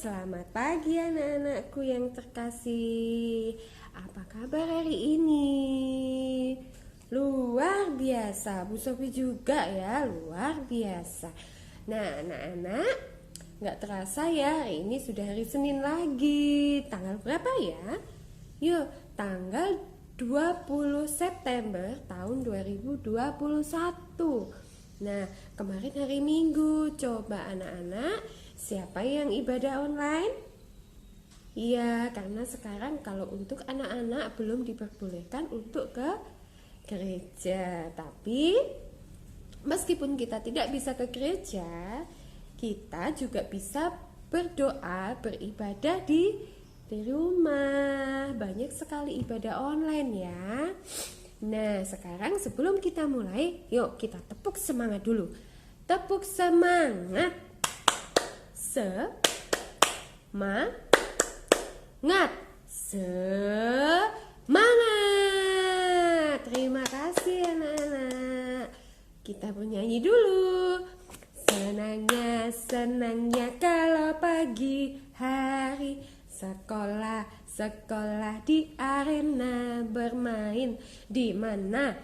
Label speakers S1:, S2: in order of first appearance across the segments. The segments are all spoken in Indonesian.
S1: Selamat pagi anak-anakku yang terkasih. Apa kabar hari ini? Luar biasa, Bu Sofi juga ya, luar biasa. Nah anak-anak, gak terasa ya, hari ini sudah hari Senin lagi. Tanggal berapa ya? Yuk, tanggal 20 September tahun 2021. Nah, kemarin hari Minggu, coba anak-anak, siapa yang ibadah online? Iya, karena sekarang kalau untuk anak-anak belum diperbolehkan untuk ke gereja. Tapi meskipun kita tidak bisa ke gereja, kita juga bisa berdoa, beribadah di rumah. Banyak sekali ibadah online ya. Nah, sekarang sebelum kita mulai, yuk kita tepuk semangat dulu. Tepuk semangat. Semangat. Semangat. Terima kasih anak-anak. Kita bernyanyi dulu. Senangnya kalau pagi hari sekolah di arena bermain. Di mana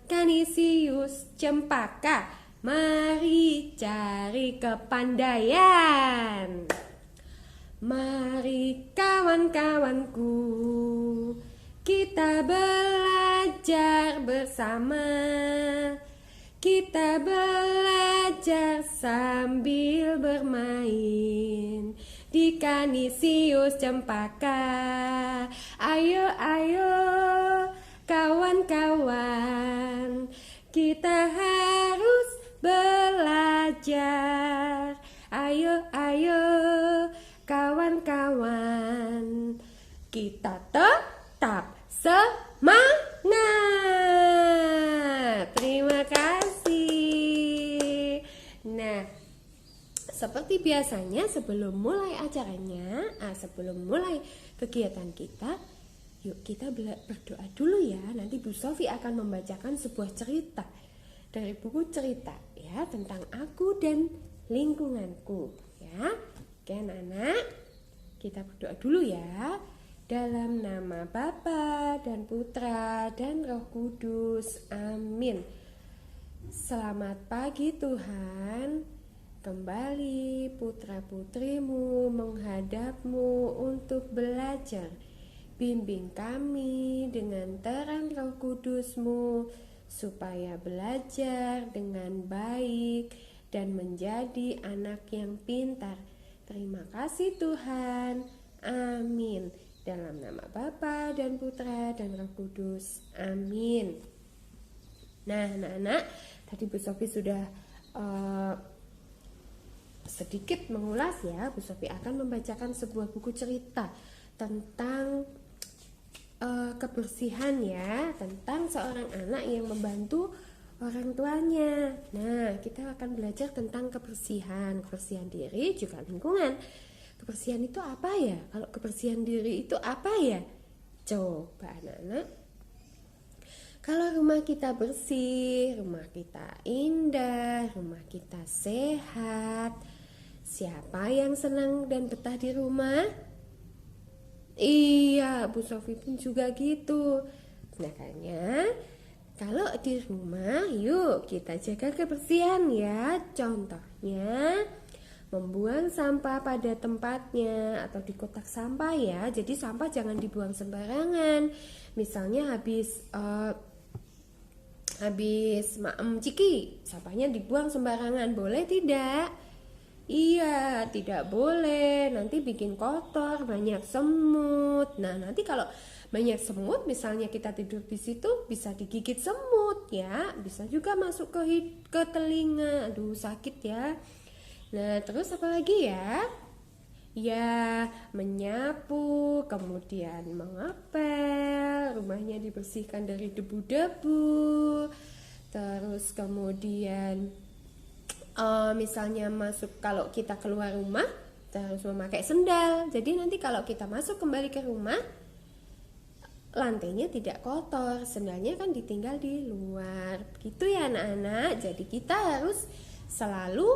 S1: Kanisius Cempaka, mari cari kepandaian. Mari kawan-kawanku, kita belajar bersama. Kita belajar sambil bermain di Kanisius Cempaka. Ayo kawan-kawan, kita harus belajar. Ayo kawan-kawan, kita tetap semangat. Terima kasih. Nah, seperti biasanya sebelum mulai acaranya, sebelum mulai kegiatan kita, yuk kita berdoa dulu ya. Nanti Bu Sofi akan membacakan sebuah cerita dari buku cerita ya, tentang aku dan lingkunganku ya. Oke anak-anak, kita berdoa dulu ya. Dalam nama Bapa dan Putra dan Roh Kudus, amin. Selamat pagi Tuhan. Kembali putra-putrimu menghadapmu untuk belajar. Bimbing kami dengan terang Roh Kudusmu, supaya belajar dengan baik dan menjadi anak yang pintar. Terima kasih Tuhan, amin. Dalam nama Bapa dan Putra dan Roh Kudus, amin. Nah anak-anak, tadi Bu Sofi sudah sedikit mengulas ya. Bu Sofi akan membacakan sebuah buku cerita tentang kebersihan ya, tentang seorang anak yang membantu orang tuanya. Nah, kita akan belajar tentang kebersihan diri juga lingkungan. Kebersihan itu apa ya? Kalau kebersihan diri itu apa ya? Coba anak-anak, kalau rumah kita bersih, rumah kita indah, rumah kita sehat, siapa yang senang dan betah di rumah? Iya, Bu Sofi pun juga gitu. Makanya kalau di rumah, yuk kita jaga kebersihan ya. Contohnya, membuang sampah pada tempatnya atau di kotak sampah ya. Jadi sampah jangan dibuang sembarangan. Misalnya habis maem ciki, sampahnya dibuang sembarangan, boleh tidak? Iya, tidak boleh. Nanti bikin kotor, banyak semut. Nah, nanti kalau banyak semut, misalnya kita tidur di situ, bisa digigit semut ya. Bisa juga masuk ke telinga. Aduh, sakit ya. Nah, terus apa lagi ya? Ya, menyapu, kemudian mengepel, rumahnya dibersihkan dari debu-debu. Terus kemudian misalnya kalau kita keluar rumah, kita harus memakai sendal. Jadi nanti kalau kita masuk kembali ke rumah, lantainya tidak kotor, sendalnya kan ditinggal di luar. Gitu ya anak-anak. Jadi kita harus selalu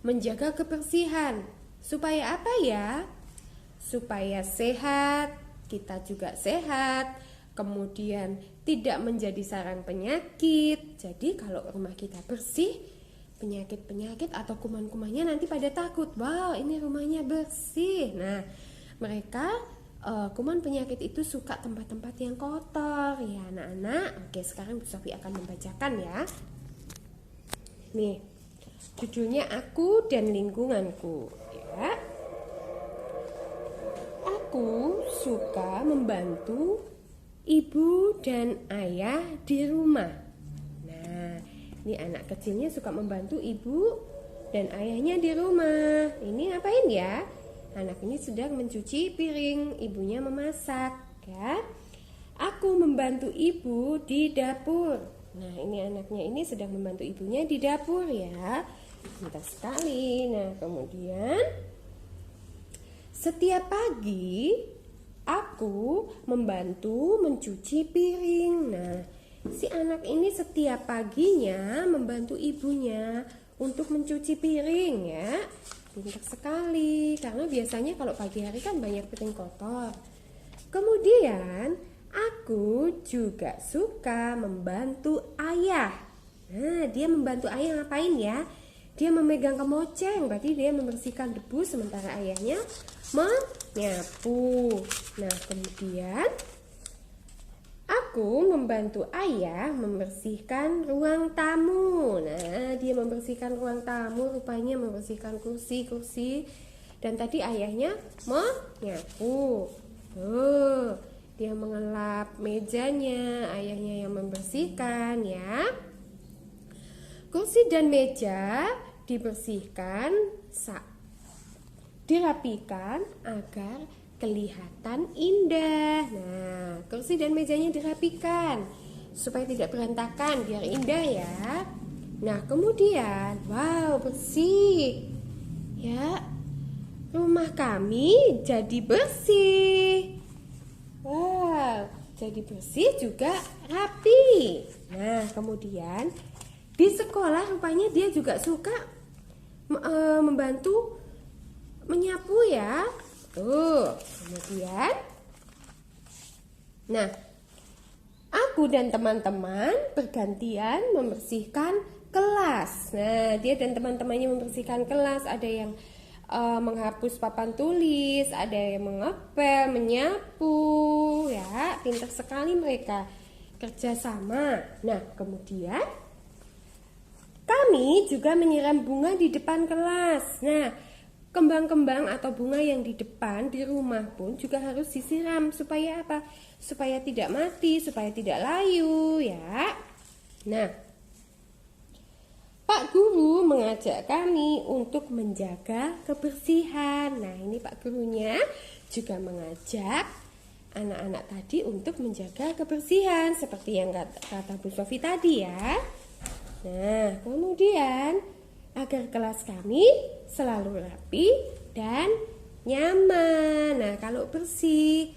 S1: menjaga kebersihan. Supaya apa ya? Supaya sehat, kita juga sehat, kemudian tidak menjadi sarang penyakit. Jadi kalau rumah kita bersih, penyakit-penyakit atau kuman-kumannya nanti pada takut, wow ini rumahnya bersih. Nah mereka kuman penyakit itu suka tempat-tempat yang kotor ya anak-anak. Oke, sekarang Bu Sofi akan membacakan ya. Nih judulnya Aku dan Lingkunganku ya. Aku suka membantu ibu dan ayah di rumah. Nah ini anak kecilnya suka membantu ibu dan ayahnya di rumah. Ini ngapain ya? Anak ini sedang mencuci piring, ibunya memasak ya. Aku membantu ibu di dapur. Nah ini anaknya ini sedang membantu ibunya di dapur ya. Pintar sekali. Nah kemudian setiap pagi aku membantu mencuci piring. Nah si anak ini setiap paginya membantu ibunya untuk mencuci piring ya. Pintar sekali, karena biasanya kalau pagi hari kan banyak piring kotor. Kemudian aku juga suka membantu ayah. Nah dia membantu ayah ngapain ya? Dia memegang kemoceng, berarti dia membersihkan debu sementara ayahnya menyapu. Nah kemudian aku membantu ayah membersihkan ruang tamu. Nah, dia membersihkan ruang tamu, rupanya membersihkan kursi-kursi. Dan tadi ayahnya menyapu. Dia mengelap mejanya, ayahnya yang membersihkan ya. Kursi dan meja dibersihkan, dirapikan agar kelihatan indah. Nah, kursi dan mejanya dirapikan supaya tidak berantakan, biar indah ya. Nah, kemudian, wow, bersih. Ya, rumah kami jadi bersih. Wow, jadi bersih juga rapi. Nah, kemudian di sekolah rupanya dia juga suka membantu menyapu ya. Tuh, kemudian nah aku dan teman-teman bergantian membersihkan kelas. Nah dia dan teman-temannya membersihkan kelas. Ada yang menghapus papan tulis, ada yang mengepel, menyapu ya. Pintar sekali mereka kerjasama. Nah kemudian kami juga menyiram bunga di depan kelas. Nah kembang-kembang atau bunga yang di depan di rumah pun juga harus disiram. Supaya apa? Supaya tidak mati, supaya tidak layu ya. Nah, Pak Guru mengajak kami untuk menjaga kebersihan. Nah, ini Pak Gurunya juga mengajak anak-anak tadi untuk menjaga kebersihan seperti yang kata Bu Sofi tadi ya. Nah, kemudian agar kelas kami selalu rapi dan nyaman. Nah kalau bersih,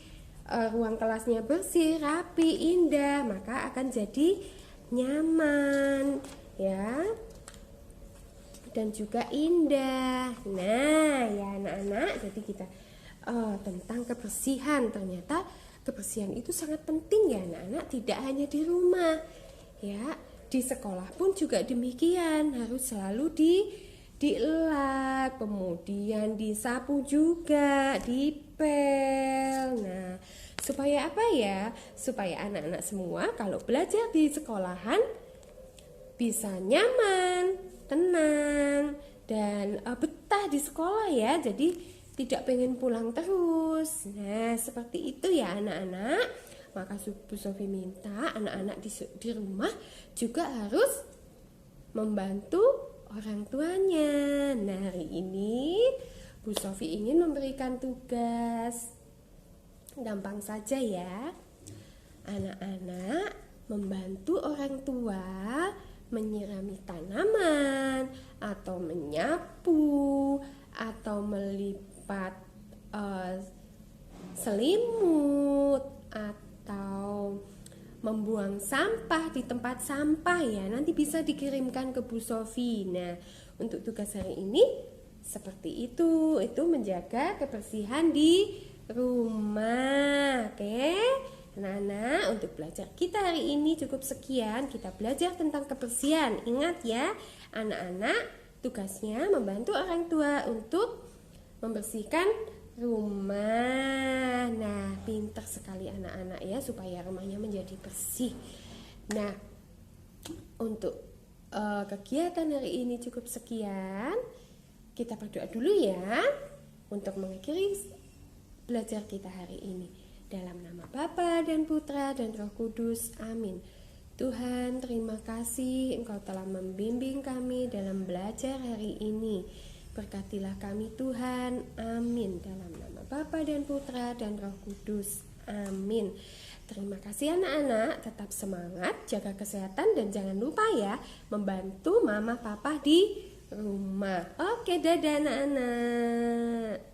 S1: ruang kelasnya bersih, rapi, indah, maka akan jadi nyaman ya, dan juga indah. Nah ya anak-anak, jadi kita tentang kebersihan, ternyata kebersihan itu sangat penting ya anak-anak, tidak hanya di rumah ya. Di sekolah pun juga demikian, harus selalu dielak, kemudian disapu juga, dipel. Nah, supaya apa ya? Supaya anak-anak semua kalau belajar di sekolahan bisa nyaman, tenang, dan betah di sekolah ya. Jadi tidak pengen pulang terus. Nah, seperti itu ya anak-anak. Maka Bu Sofi minta anak-anak di rumah juga harus membantu orang tuanya. Nah hari ini Bu Sofi ingin memberikan tugas. Gampang saja ya. Anak-anak membantu orang tua menyirami tanaman, atau menyapu, atau melipat selimut, atau membuang sampah di tempat sampah ya. Nanti bisa dikirimkan ke Bu Sofi. Nah untuk tugas hari ini Seperti itu menjaga kebersihan di rumah. Oke, anak-anak, untuk belajar kita hari ini cukup sekian. Kita belajar tentang kebersihan. Ingat ya, anak-anak, tugasnya membantu orang tua untuk membersihkan rumah. Nah, pintar sekali anak-anak ya, supaya rumahnya menjadi bersih. Nah, untuk kegiatan hari ini cukup sekian. Kita berdoa dulu ya untuk mengakhiri belajar kita hari ini. Dalam nama Bapa dan Putra dan Roh Kudus. Amin. Tuhan, terima kasih Engkau telah membimbing kami dalam belajar hari ini. Berkatilah kami Tuhan. Amin. Dalam nama Bapa dan Putra dan Roh Kudus. Amin. Terima kasih anak-anak, tetap semangat, jaga kesehatan, dan jangan lupa ya membantu mama papa di rumah. Oke, dadah anak-anak.